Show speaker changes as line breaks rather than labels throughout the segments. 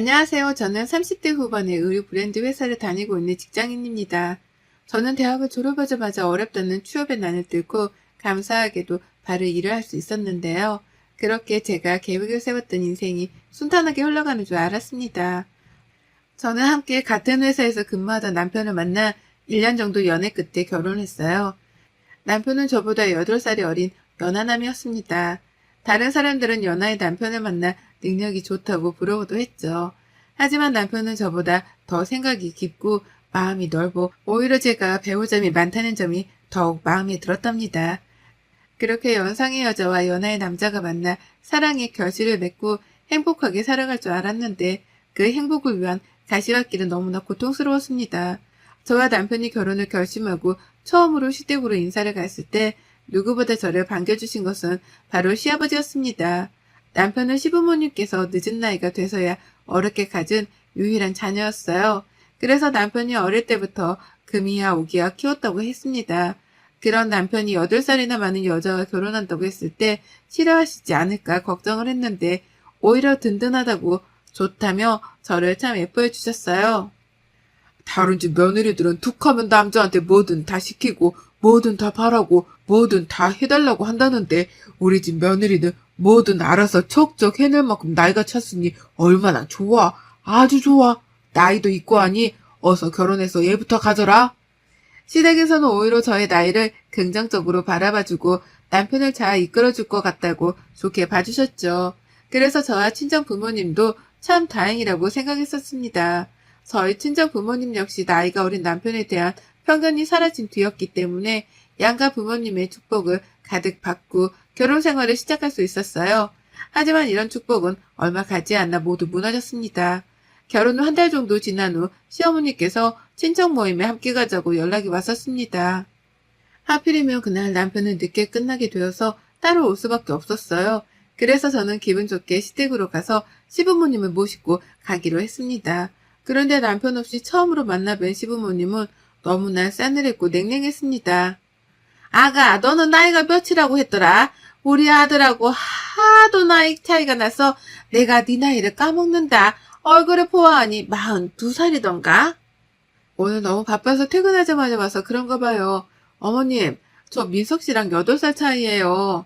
안녕하세요. 저는 30대 후반의 의류 브랜드 회사를 다니고 있는 직장인입니다. 저는 대학을 졸업하자마자 어렵다는 취업의 난을 뚫고 감사하게도 바로 일을 할 수 있었는데요. 그렇게 제가 계획을 세웠던 인생이 순탄하게 흘러가는 줄 알았습니다. 저는 함께 같은 회사에서 근무하던 남편을 만나 1년 정도 연애 끝에 결혼했어요. 남편은 저보다 8살이 어린 연하남이었습니다. 다른 사람들은 연하의 남편을 만나 능력이 좋다고 부러워도 했죠. 하지만 남편은 저보다 더 생각이 깊고 마음이 넓어 오히려 제가 배울 점이 많다는 점이 더욱 마음에 들었답니다. 그렇게 연상의 여자와 연하의 남자가 만나 사랑의 결실을 맺고 행복하게 살아갈 줄 알았는데 그 행복을 위한 가시밭길은 너무나 고통스러웠습니다. 저와 남편이 결혼을 결심하고 처음으로 시댁으로 인사를 갔을 때 누구보다 저를 반겨주신 것은 바로 시아버지였습니다. 남편은 시부모님께서 늦은 나이가 돼서야 어렵게 가진 유일한 자녀였어요. 그래서 남편이 어릴 때부터 금이야 오기야 키웠다고 했습니다. 그런 남편이 8살이나 많은 여자와 결혼한다고 했을 때 싫어하시지 않을까 걱정을 했는데 오히려 든든하다고 좋다며 저를 참 예뻐해 주셨어요.
다른 집 며느리들은 툭하면 남자한테 뭐든 다 시키고 뭐든 다 바라고 뭐든 다 해달라고 한다는데 우리 집 며느리는 뭐든 알아서 척척 해낼 만큼 나이가 찼으니 얼마나 좋아. 아주 좋아. 나이도 있고 하니 어서 결혼해서 얘부터 가져라.
시댁에서는 오히려 저의 나이를 긍정적으로 바라봐주고 남편을 잘 이끌어줄 것 같다고 좋게 봐주셨죠. 그래서 저와 친정 부모님도 참 다행이라고 생각했었습니다. 저희 친정 부모님 역시 나이가 어린 남편에 대한 편견이 사라진 뒤였기 때문에 양가 부모님의 축복을 가득 받고 결혼 생활을 시작할 수 있었어요. 하지만 이런 축복은 얼마 가지 않아 모두 무너졌습니다. 결혼 후 한 달 정도 지난 후 시어머니께서 친정 모임에 함께 가자고 연락이 왔었습니다. 하필이면 그날 남편은 늦게 끝나게 되어서 따로 올 수밖에 없었어요. 그래서 저는 기분 좋게 시댁으로 가서 시부모님을 모시고 가기로 했습니다. 그런데 남편 없이 처음으로 만나뵌 시부모님은 너무나 싸늘했고 냉랭했습니다. 아가, 너는 나이가 몇이라고 했더라? 우리 아들하고 하도 나이 차이가 나서 내가 네 나이를 까먹는다. 얼굴을 보아하니 42살이던가? 오늘 너무 바빠서 퇴근하자마자 와서 그런가 봐요. 어머님, 저 민석 씨랑 8살 차이예요.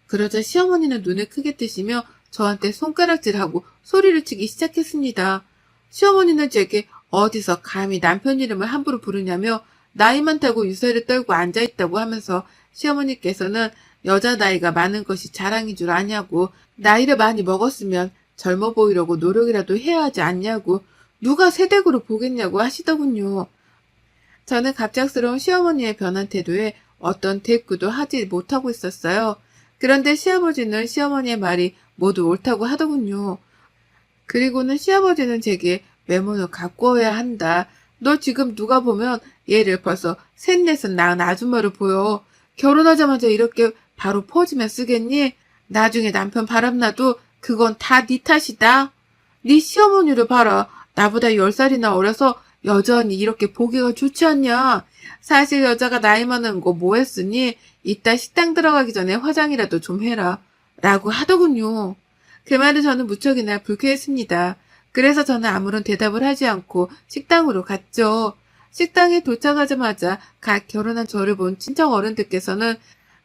그러자 시어머니는 눈을 크게 뜨시며 저한테 손가락질하고 소리를 치기 시작했습니다. 시어머니는 제게 어디서 감히 남편 이름을 함부로 부르냐며 나이 많다고 유세를 떨고 앉아있다고 하면서 시어머니께서는 여자 나이가 많은 것이 자랑인 줄 아냐고 나이를 많이 먹었으면 젊어 보이려고 노력이라도 해야 하지 않냐고 누가 새댁으로 보겠냐고 하시더군요. 저는 갑작스러운 시어머니의 변한 태도에 어떤 대꾸도 하지 못하고 있었어요. 그런데 시아버지는 시어머니의 말이 모두 옳다고 하더군요. 그리고는 시아버지는 제게 외모는 가꾸어야 한다. 너 지금 누가 보면 얘를 벌써 셋넷은 낳은 아줌마로 보여. 결혼하자마자 이렇게 바로 퍼지면 쓰겠니? 나중에 남편 바람나도 그건 다 네 탓이다. 네 시어머니를 봐라. 나보다 10살이나 어려서 여전히 이렇게 보기가 좋지 않냐. 사실 여자가 나이 많은 거 뭐 했으니 이따 식당 들어가기 전에 화장이라도 좀 해라. 라고 하더군요. 그 말에 저는 무척이나 불쾌했습니다. 그래서 저는 아무런 대답을 하지 않고 식당으로 갔죠. 식당에 도착하자마자 갓 결혼한 저를 본 친척 어른들께서는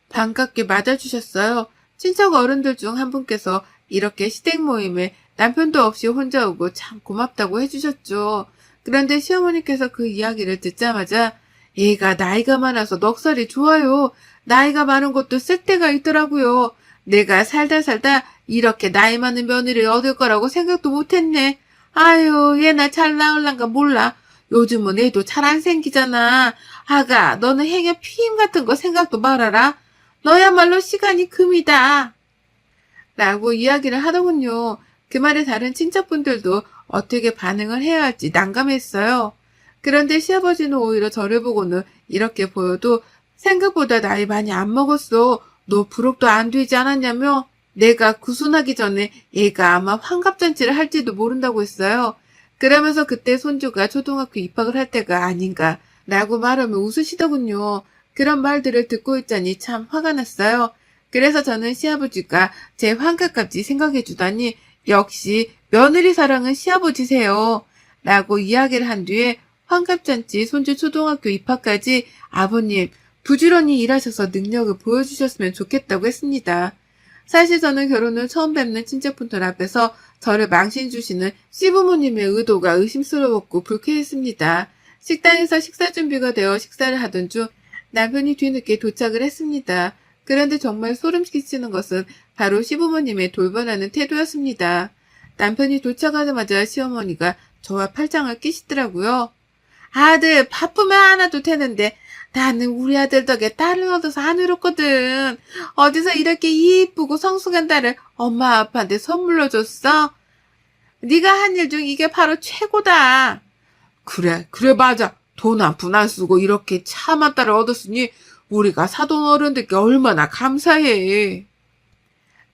반갑게 맞아주셨어요. 친척 어른들 중 한 분께서 이렇게 시댁 모임에 남편도 없이 혼자 오고 참 고맙다고 해주셨죠. 그런데 시어머니께서 그 이야기를 듣자마자 얘가 나이가 많아서 넉살이 좋아요. 나이가 많은 것도 쓸데가 있더라고요. 내가 살다 이렇게 나이 많은 며느리를 얻을 거라고 생각도 못했네. 아유, 얘나 잘 나을란가 몰라. 요즘은 애도 잘 안 생기잖아. 아가, 너는 행여 피임 같은 거 생각도 말아라. 너야말로 시간이 금이다. 라고 이야기를 하더군요. 그 말에 다른 친척분들도 어떻게 반응을 해야 할지 난감했어요. 그런데 시아버지는 오히려 저를 보고는 이렇게 보여도 생각보다 나이 많이 안 먹었어. 너 부럽도 안 되지 않았냐며 내가 구순하기 전에 얘가 아마 환갑잔치를 할지도 모른다고 했어요. 그러면서 그때 손주가 초등학교 입학을 할 때가 아닌가 라고 말하며 웃으시더군요. 그런 말들을 듣고 있자니 참 화가 났어요. 그래서 저는 시아버지가 제 환갑까지 생각해 주다니 역시 며느리 사랑은 시아버지세요. 라고 이야기를 한 뒤에 환갑잔치 손주 초등학교 입학까지 아버님 부지런히 일하셔서 능력을 보여주셨으면 좋겠다고 했습니다. 사실 저는 결혼을 처음 뵙는 친척분들 앞에서 저를 망신 주시는 시부모님의 의도가 의심스러웠고 불쾌했습니다. 식당에서 식사 준비가 되어 식사를 하던 중 남편이 뒤늦게 도착을 했습니다. 그런데 정말 소름 끼치는 것은 바로 시부모님의 돌변하는 태도였습니다. 남편이 도착하자마자 시어머니가 저와 팔짱을 끼시더라고요. 아들 바쁘면 안 와도 되는데 나는 우리 아들 덕에 딸을 얻어서 안 외롭거든. 어디서 이렇게 이쁘고 성숙한 딸을 엄마 아빠한테 선물로 줬어? 네가 한 일 중 이게 바로 최고다.
그래 맞아. 돈 한 푼 안 쓰고 이렇게 참한 딸을 얻었으니 우리가 사돈 어른들께 얼마나 감사해.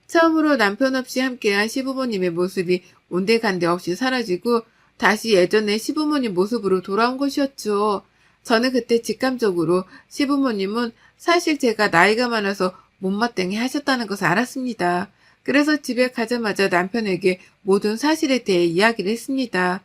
처음으로 남편 없이 함께한 시부모님의 모습이 온데간데 없이 사라지고 다시 예전의 시부모님 모습으로 돌아온 것이었죠. 저는 그때 직감적으로 시부모님은 사실 제가 나이가 많아서 못마땅해 하셨다는 것을 알았습니다. 그래서 집에 가자마자 남편에게 모든 사실에 대해 이야기를 했습니다.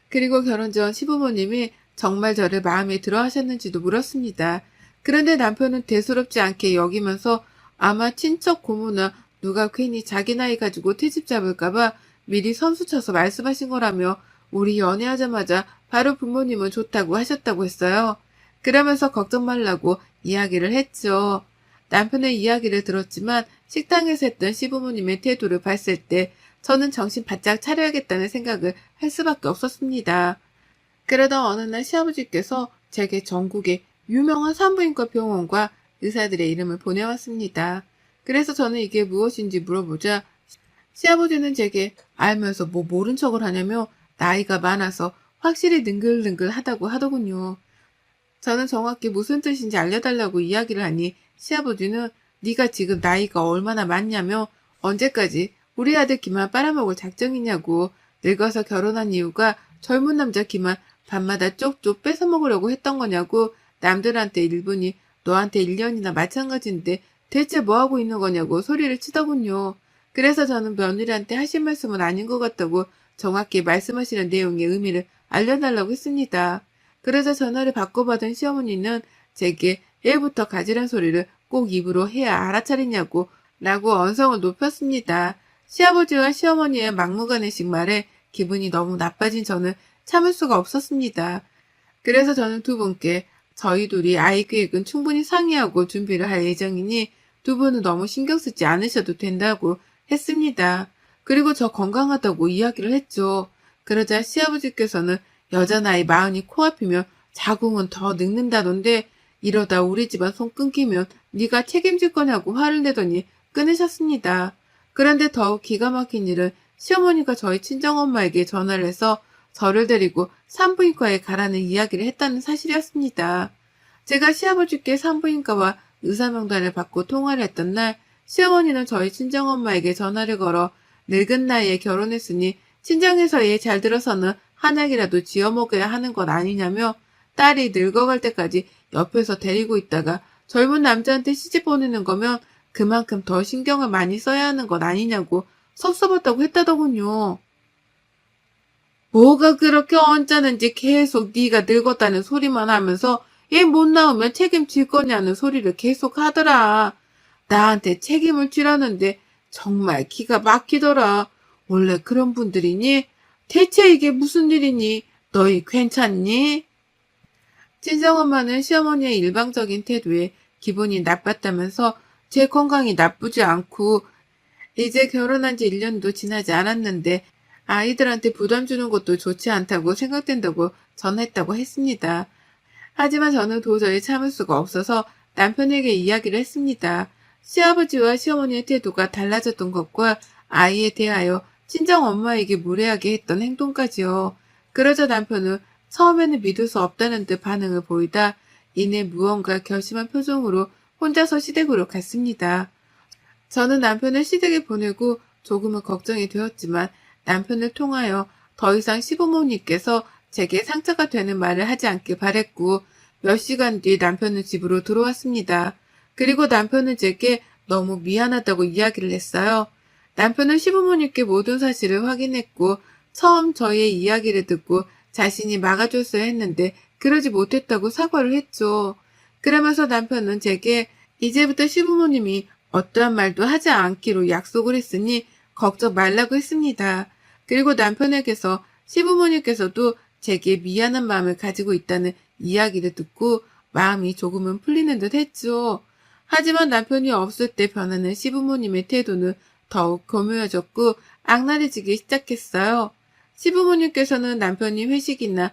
그리고 결혼 전 시부모님이 정말 저를 마음에 들어 하셨는지도 물었습니다. 그런데 남편은 대수롭지 않게 여기면서 아마 친척 고모나 누가 괜히 자기 나이 가지고 트집 잡을까봐 미리 선수 쳐서 말씀하신 거라며 우리 연애하자마자 바로 부모님은 좋다고 하셨다고 했어요. 그러면서 걱정 말라고 이야기를 했죠. 남편의 이야기를 들었지만 식당에서 했던 시부모님의 태도를 봤을 때 저는 정신 바짝 차려야겠다는 생각을 할 수밖에 없었습니다. 그러던 어느 날 시아버지께서 제게 전국의 유명한 산부인과 병원과 의사들의 이름을 보내왔습니다. 그래서 저는 이게 무엇인지 물어보자 시아버지는 제게 알면서 뭐 모른 척을 하냐며 나이가 많아서 확실히 능글능글 하다고 하더군요. 저는 정확히 무슨 뜻인지 알려달라고 이야기를 하니 시아버지는 네가 지금 나이가 얼마나 많냐며 언제까지 우리 아들 기만 빨아먹을 작정이냐고 늙어서 결혼한 이유가 젊은 남자 기만 밤마다 쪽쪽 뺏어먹으려고 했던 거냐고 남들한테 1분이 너한테 1년이나 마찬가지인데 대체 뭐하고 있는 거냐고 소리를 치더군요. 그래서 저는 며느리한테 하신 말씀은 아닌 것 같다고 정확히 말씀하시는 내용의 의미를 알려달라고 했습니다. 그래서 전화를 받고받은 시어머니는 제게 일부터 가지란 소리를 꼭 입으로 해야 알아차리냐고 라고 언성을 높였습니다. 시아버지와 시어머니의 막무가내식 말에 기분이 너무 나빠진 저는 참을 수가 없었습니다. 그래서 저는 두 분께 저희 둘이 아이 계획은 충분히 상의하고 준비를 할 예정이니 두 분은 너무 신경 쓰지 않으셔도 된다고 했습니다. 그리고 저 건강하다고 이야기를 했죠. 그러자 시아버지께서는 여자 나이 40이 코앞이면 자궁은 더 늙는다던데 이러다 우리 집안 손 끊기면 네가 책임질 거냐고 화를 내더니 끊으셨습니다. 그런데 더욱 기가 막힌 일은 시어머니가 저희 친정엄마에게 전화를 해서 저를 데리고 산부인과에 가라는 이야기를 했다는 사실이었습니다. 제가 시아버지께 산부인과와 의사 명단을 받고 통화를 했던 날 시어머니는 저희 친정엄마에게 전화를 걸어 늙은 나이에 결혼했으니 친정에서 얘 잘 들어서는 한약이라도 지어 먹어야 하는 것 아니냐며 딸이 늙어갈 때까지 옆에서 데리고 있다가 젊은 남자한테 시집 보내는 거면 그만큼 더 신경을 많이 써야 하는 것 아니냐고 섭섭하다고 했다더군요. 뭐가 그렇게 언짢은지 계속 네가 늙었다는 소리만 하면서 얘 못 나오면 책임질 거냐는 소리를 계속 하더라. 나한테 책임을 지라는데 정말 기가 막히더라. 원래 그런 분들이니? 대체 이게 무슨 일이니? 너희 괜찮니? 친정엄마는 시어머니의 일방적인 태도에 기분이 나빴다면서 제 건강이 나쁘지 않고 이제 결혼한 지 1년도 지나지 않았는데 아이들한테 부담 주는 것도 좋지 않다고 생각된다고 전했다고 했습니다. 하지만 저는 도저히 참을 수가 없어서 남편에게 이야기를 했습니다. 시아버지와 시어머니의 태도가 달라졌던 것과 아이에 대하여 친정엄마에게 무례하게 했던 행동까지요. 그러자 남편은 처음에는 믿을 수 없다는 듯 반응을 보이다 이내 무언가 결심한 표정으로 혼자서 시댁으로 갔습니다. 저는 남편을 시댁에 보내고 조금은 걱정이 되었지만 남편을 통하여 더 이상 시부모님께서 제게 상처가 되는 말을 하지 않길 바랬고 몇 시간 뒤 남편은 집으로 들어왔습니다. 그리고 남편은 제게 너무 미안하다고 이야기를 했어요. 남편은 시부모님께 모든 사실을 확인했고 처음 저희의 이야기를 듣고 자신이 막아줬어야 했는데 그러지 못했다고 사과를 했죠. 그러면서 남편은 제게 이제부터 시부모님이 어떠한 말도 하지 않기로 약속을 했으니 걱정 말라고 했습니다. 그리고 남편에게서 시부모님께서도 제게 미안한 마음을 가지고 있다는 이야기를 듣고 마음이 조금은 풀리는 듯 했죠. 하지만 남편이 없을 때 변하는 시부모님의 태도는 더욱 교묘해졌고 악랄해지기 시작했어요. 시부모님께서는 남편이 회식이나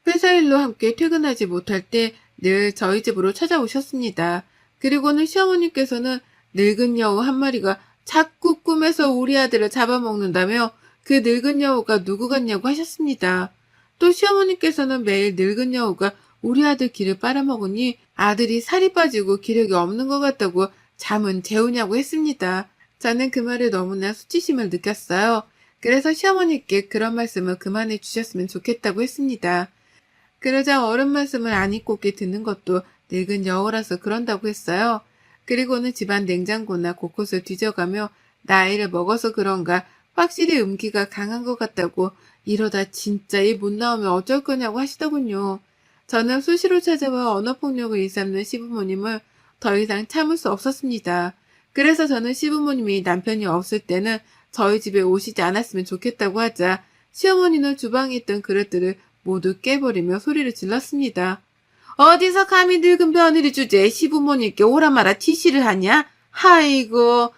회사 일로 함께 퇴근하지 못할 때 늘 저희 집으로 찾아오셨습니다. 그리고는 시어머님께서는 늙은 여우 한 마리가 자꾸 꿈에서 우리 아들을 잡아먹는다며 그 늙은 여우가 누구 같냐고 하셨습니다. 또 시어머님께서는 매일 늙은 여우가 우리 아들 기를 빨아먹으니 아들이 살이 빠지고 기력이 없는 것 같다고 잠은 재우냐고 했습니다. 저는 그 말에 너무나 수치심을 느꼈어요. 그래서 시어머니께 그런 말씀을 그만해 주셨으면 좋겠다고 했습니다. 그러자 어른 말씀을 안 입곱게 듣는 것도 늙은 여우라서 그런다고 했어요. 그리고는 집안 냉장고나 곳곳을 뒤져가며 나이를 먹어서 그런가 확실히 음기가 강한 것 같다고 이러다 진짜 이 못 나오면 어쩔 거냐고 하시더군요. 저는 수시로 찾아와 언어폭력을 일삼는 시부모님을 더 이상 참을 수 없었습니다. 그래서 저는 시부모님이 남편이 없을 때는 저희 집에 오시지 않았으면 좋겠다고 하자 시어머니는 주방에 있던 그릇들을 모두 깨버리며 소리를 질렀습니다. 어디서 감히 늙은 며느리 주제에 시부모님께 오라 마라 지시를 하냐? 아이고,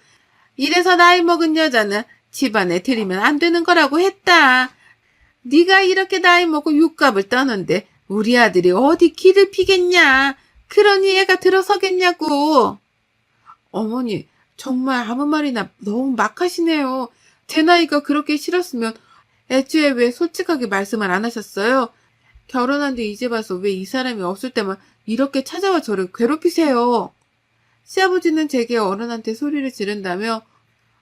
이래서 나이 먹은 여자는 집안에 들이면 안 되는 거라고 했다. 네가 이렇게 나이 먹고 육갑을 떠는데 우리 아들이 어디 길을 피겠냐? 그러니 얘가 들어서겠냐고. 어머니, 정말 아무 말이나 너무 막 하시네요. 제 나이가 그렇게 싫었으면 애초에 왜 솔직하게 말씀을 안 하셨어요? 결혼한 뒤 이제 봐서 왜 이 사람이 없을 때만 이렇게 찾아와 저를 괴롭히세요? 시아버지는 제게 어른한테 소리를 지른다며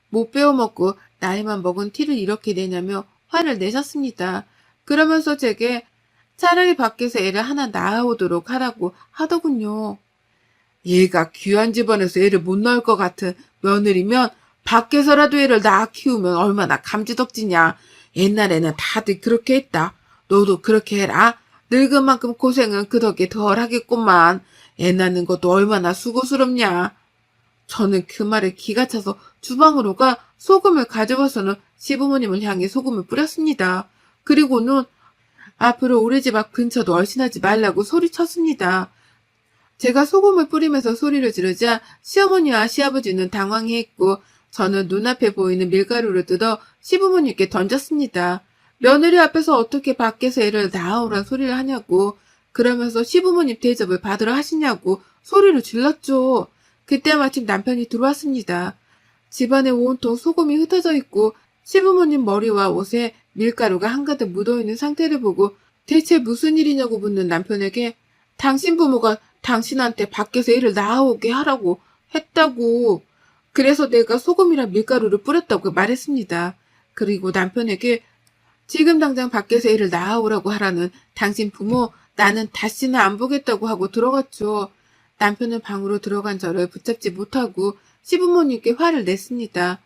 못 배워먹고 나이만 먹은 티를 이렇게 내냐며 화를 내셨습니다. 그러면서 제게 차라리 밖에서 애를 하나 낳아오도록 하라고 하더군요. 얘가 귀한 집안에서 애를 못 낳을 것 같은 며느리면 밖에서라도 애를 낳아 키우면 얼마나 감지덕지냐. 옛날에는 다들 그렇게 했다. 너도 그렇게 해라. 늙은 만큼 고생은 그 덕에 덜 하겠구만. 애 낳는 것도 얼마나 수고스럽냐. 저는 그 말에 기가 차서 주방으로 가 소금을 가져와서는 시부모님을 향해 소금을 뿌렸습니다. 그리고는 앞으로 우리 집 앞 근처도 얼씬하지 말라고 소리쳤습니다. 제가 소금을 뿌리면서 소리를 지르자 시어머니와 시아버지는 당황해했고 저는 눈앞에 보이는 밀가루를 뜯어 시부모님께 던졌습니다. 며느리 앞에서 어떻게 밖에서 애를 낳아오란 소리를 하냐고, 그러면서 시부모님 대접을 받으러 하시냐고 소리를 질렀죠. 그때 마침 남편이 들어왔습니다. 집안에 온통 소금이 흩어져 있고 시부모님 머리와 옷에 밀가루가 한가득 묻어있는 상태를 보고 대체 무슨 일이냐고 묻는 남편에게 당신 부모가 당신한테 밖에서 애를 낳아오게 하라고 했다고. 그래서 내가 소금이랑 밀가루를 뿌렸다고 말했습니다. 그리고 남편에게 지금 당장 밖에서 애를 낳아오라고 하라는 당신 부모 나는 다시는 안 보겠다고 하고 들어갔죠. 남편은 방으로 들어간 저를 붙잡지 못하고 시부모님께 화를 냈습니다.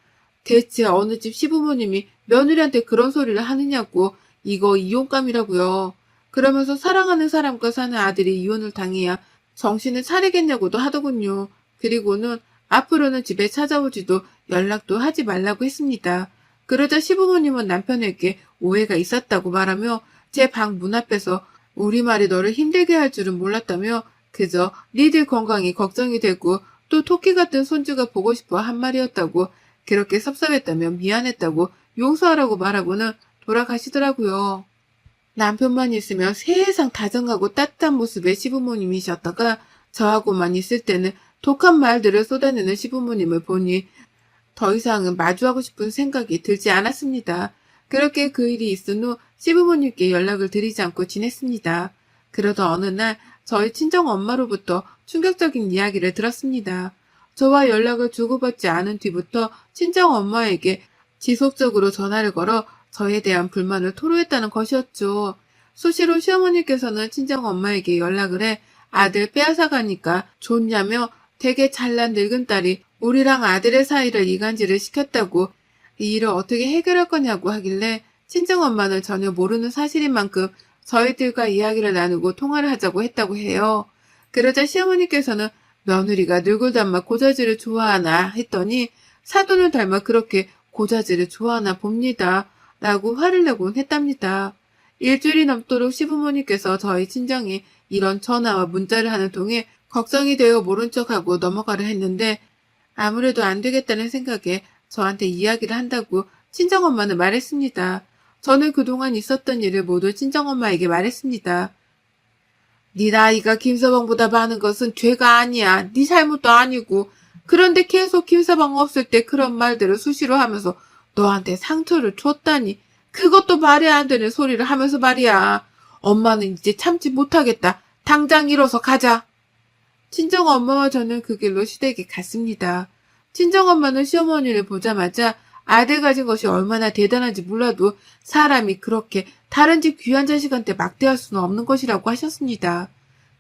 대체 어느 집 시부모님이 며느리한테 그런 소리를 하느냐고. 이거 이혼감이라고요. 그러면서 사랑하는 사람과 사는 아들이 이혼을 당해야 정신을 차리겠냐고도 하더군요. 그리고는 앞으로는 집에 찾아오지도 연락도 하지 말라고 했습니다. 그러자 시부모님은 남편에게 오해가 있었다고 말하며 제 방 문 앞에서 우리 말이 너를 힘들게 할 줄은 몰랐다며 그저 니들 건강이 걱정이 되고 또 토끼 같은 손주가 보고 싶어 한 말이었다고, 그렇게 섭섭했다며 미안했다고 용서하라고 말하고는 돌아가시더라고요. 남편만 있으면 세상 다정하고 따뜻한 모습의 시부모님이셨다가 저하고만 있을 때는 독한 말들을 쏟아내는 시부모님을 보니 더 이상은 마주하고 싶은 생각이 들지 않았습니다. 그렇게 그 일이 있은 후 시부모님께 연락을 드리지 않고 지냈습니다. 그러던 어느 날 저희 친정 엄마로부터 충격적인 이야기를 들었습니다. 저와 연락을 주고받지 않은 뒤부터 친정 엄마에게 지속적으로 전화를 걸어 저에 대한 불만을 토로했다는 것이었죠. 수시로 시어머니께서는 친정 엄마에게 연락을 해 아들 빼앗아가니까 좋냐며 되게 잘난 늙은 딸이 우리랑 아들의 사이를 이간질을 시켰다고 이 일을 어떻게 해결할 거냐고 하길래 친정엄마는 전혀 모르는 사실인 만큼 저희들과 이야기를 나누고 통화를 하자고 했다고 해요. 그러자 시어머니께서는 며느리가 누굴 닮아 고자질을 좋아하나 했더니 사돈을 닮아 그렇게 고자질을 좋아하나 봅니다. 라고 화를 내곤 했답니다. 일주일이 넘도록 시부모님께서 저희 친정이 이런 전화와 문자를 하는 통에 걱정이 되어 모른 척하고 넘어가려 했는데 아무래도 안 되겠다는 생각에 저한테 이야기를 한다고 친정엄마는 말했습니다. 저는 그동안 있었던 일을 모두 친정엄마에게 말했습니다. 네 나이가 김서방보다 많은 것은 죄가 아니야. 네 잘못도 아니고. 그런데 계속 김서방 없을 때 그런 말들을 수시로 하면서 너한테 상처를 줬다니. 그것도 말이 안 되는 소리를 하면서 말이야. 엄마는 이제 참지 못하겠다. 당장 일어서 가자. 친정엄마와 저는 그 길로 시댁에 갔습니다. 친정엄마는 시어머니를 보자마자 아들 가진 것이 얼마나 대단한지 몰라도 사람이 그렇게 다른 집 귀한 자식한테 막대할 수는 없는 것이라고 하셨습니다.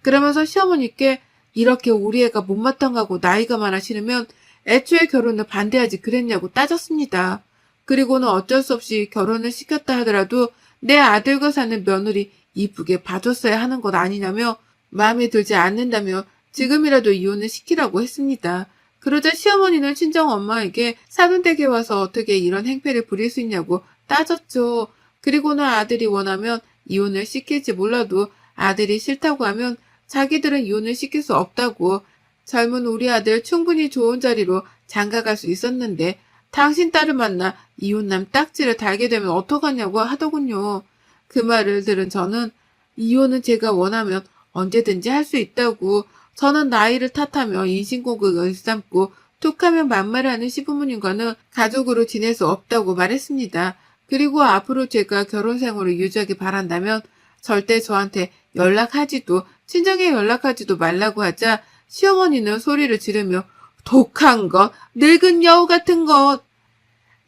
그러면서 시어머니께 이렇게 우리 애가 못마땅하고 나이가 많아 싫으면 애초에 결혼을 반대하지 그랬냐고 따졌습니다. 그리고는 어쩔 수 없이 결혼을 시켰다 하더라도 내 아들과 사는 며느리 이쁘게 봐줬어야 하는 것 아니냐며 마음에 들지 않는다며 지금이라도 이혼을 시키라고 했습니다. 그러자 시어머니는 친정엄마에게 사돈댁에 와서 어떻게 이런 행패를 부릴 수 있냐고 따졌죠. 그리고는 아들이 원하면 이혼을 시킬지 몰라도 아들이 싫다고 하면 자기들은 이혼을 시킬 수 없다고 젊은 우리 아들 충분히 좋은 자리로 장가갈 수 있었는데 당신 딸을 만나 이혼남 딱지를 달게 되면 어떡하냐고 하더군요. 그 말을 들은 저는 이혼은 제가 원하면 언제든지 할 수 있다고 저는 나이를 탓하며 인신공격을 일삼고 툭하면 만말하는 시부모님과는 가족으로 지낼 수 없다고 말했습니다. 그리고 앞으로 제가 결혼 생활을 유지하기 바란다면 절대 저한테 연락하지도 친정에 연락하지도 말라고 하자 시어머니는 소리를 지르며 독한 것, 늙은 여우 같은 것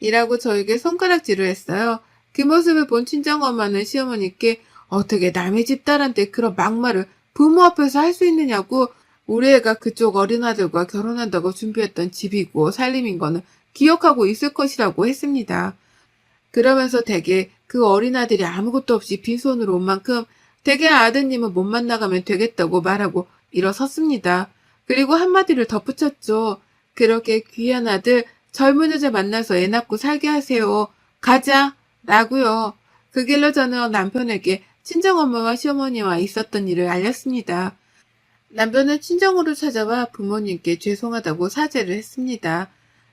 이라고 저에게 손가락질을 했어요. 그 모습을 본 친정엄마는 시어머니께 어떻게 남의 집 딸한테 그런 막말을 부모 앞에서 할 수 있느냐고 우리 애가 그쪽 어린아들과 결혼한다고 준비했던 집이고 살림인 거는 기억하고 있을 것이라고 했습니다. 그러면서 대개 그 어린아들이 아무것도 없이 빈손으로 온 만큼 대개 아드님은 못 만나가면 되겠다고 말하고 일어섰습니다. 그리고 한마디를 덧붙였죠. 그렇게 귀한 아들 젊은 여자 만나서 애 낳고 살게 하세요. 가자. 라고요. 그 길로 저는 남편에게 친정엄마와 시어머니와 있었던 일을 알렸습니다. 남편은 친정으로 찾아와 부모님께 죄송하다고 사죄를 했습니다.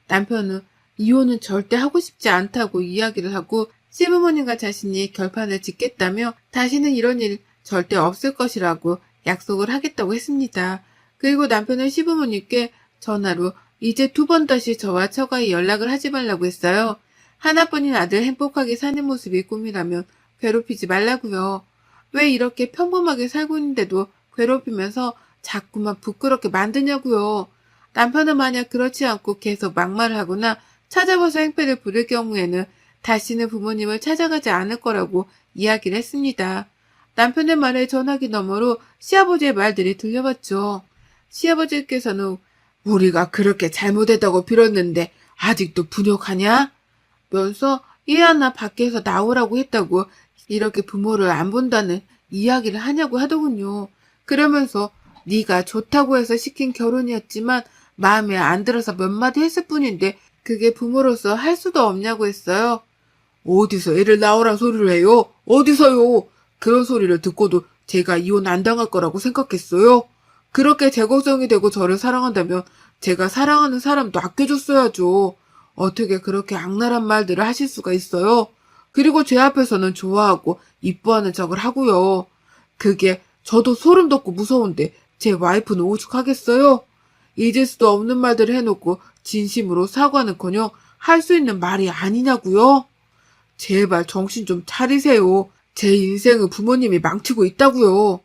남편은 이혼은 절대 하고 싶지 않다고 이야기를 하고 시부모님과 자신이 결판을 짓겠다며 다시는 이런 일 절대 없을 것이라고 약속을 하겠다고 했습니다. 그리고 남편은 시부모님께 전화로 이제 2번 다시 저와 처가에 연락을 하지 말라고 했어요. 하나뿐인 아들 행복하게 사는 모습이 꿈이라면 괴롭히지 말라고요. 왜 이렇게 평범하게 살고 있는데도 괴롭히면서 자꾸만 부끄럽게 만드냐고요. 남편은 만약 그렇지 않고 계속 막말을 하거나 찾아와서 행패를 부릴 경우에는 다시는 부모님을 찾아가지 않을 거라고 이야기를 했습니다. 남편의 말에 전화기 너머로 시아버지의 말들이 들려왔죠. 시아버지께서는 우리가 그렇게 잘못했다고 빌었는데 아직도 분욕하냐? 면서 얘 하나 밖에서 나오라고 했다고 이렇게 부모를 안 본다는 이야기를 하냐고 하더군요. 그러면서 네가 좋다고 해서 시킨 결혼이었지만 마음에 안 들어서 몇 마디 했을 뿐인데 그게 부모로서 할 수도 없냐고 했어요. 어디서 애를 낳으란 소리를 해요? 어디서요? 그런 소리를 듣고도 제가 이혼 안 당할 거라고 생각했어요? 그렇게 제 걱정이 되고 저를 사랑한다면 제가 사랑하는 사람도 아껴줬어야죠. 어떻게 그렇게 악랄한 말들을 하실 수가 있어요? 그리고 제 앞에서는 좋아하고 이뻐하는 척을 하고요. 그게 저도 소름 돋고 무서운데 제 와이프는 오죽하겠어요? 잊을 수도 없는 말들을 해놓고 진심으로 사과는커녕 할 수 있는 말이 아니냐고요? 제발 정신 좀 차리세요. 제 인생을 부모님이 망치고 있다고요.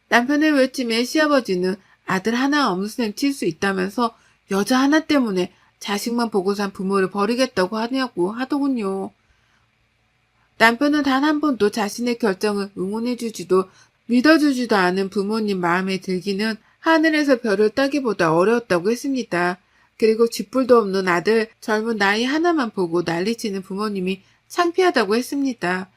남편의 외침에 시아버지는 아들 하나 없는 셈 칠 수 있다면서 여자 하나 때문에 자식만 보고 산 부모를 버리겠다고 하냐고 하더군요. 남편은 단 한 번도 자신의 결정을 응원해주지도 믿어주지도 않은 부모님 마음에 들기는 하늘에서 별을 따기보다 어려웠다고 했습니다. 그리고 쥐뿔도 없는 아들 젊은 나이 하나만 보고 난리치는 부모님이 창피하다고 했습니다.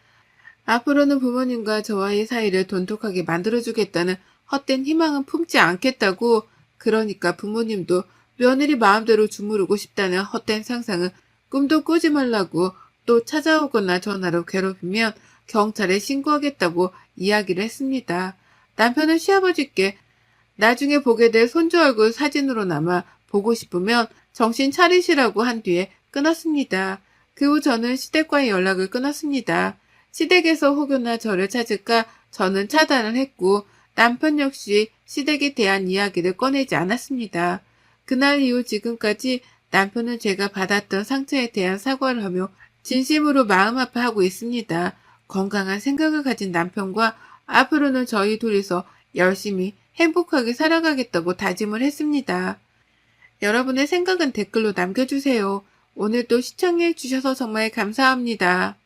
앞으로는 부모님과 저와의 사이를 돈독하게 만들어주겠다는 헛된 희망은 품지 않겠다고, 그러니까 부모님도 며느리 마음대로 주무르고 싶다는 헛된 상상은 꿈도 꾸지 말라고, 또 찾아오거나 전화로 괴롭히면 경찰에 신고하겠다고 이야기를 했습니다. 남편은 시아버지께 나중에 보게 될 손주 얼굴 사진으로나마 보고 싶으면 정신 차리시라고 한 뒤에 끊었습니다. 그 후 저는 시댁과의 연락을 끊었습니다. 시댁에서 혹여나 저를 찾을까 저는 차단을 했고, 남편 역시 시댁에 대한 이야기를 꺼내지 않았습니다. 그날 이후 지금까지 남편은 제가 받았던 상처에 대한 사과를 하며 진심으로 마음 아파하고 있습니다. 건강한 생각을 가진 남편과 앞으로는 저희 둘이서 열심히 행복하게 살아가겠다고 다짐을 했습니다. 여러분의 생각은 댓글로 남겨주세요. 오늘도 시청해 주셔서 정말 감사합니다.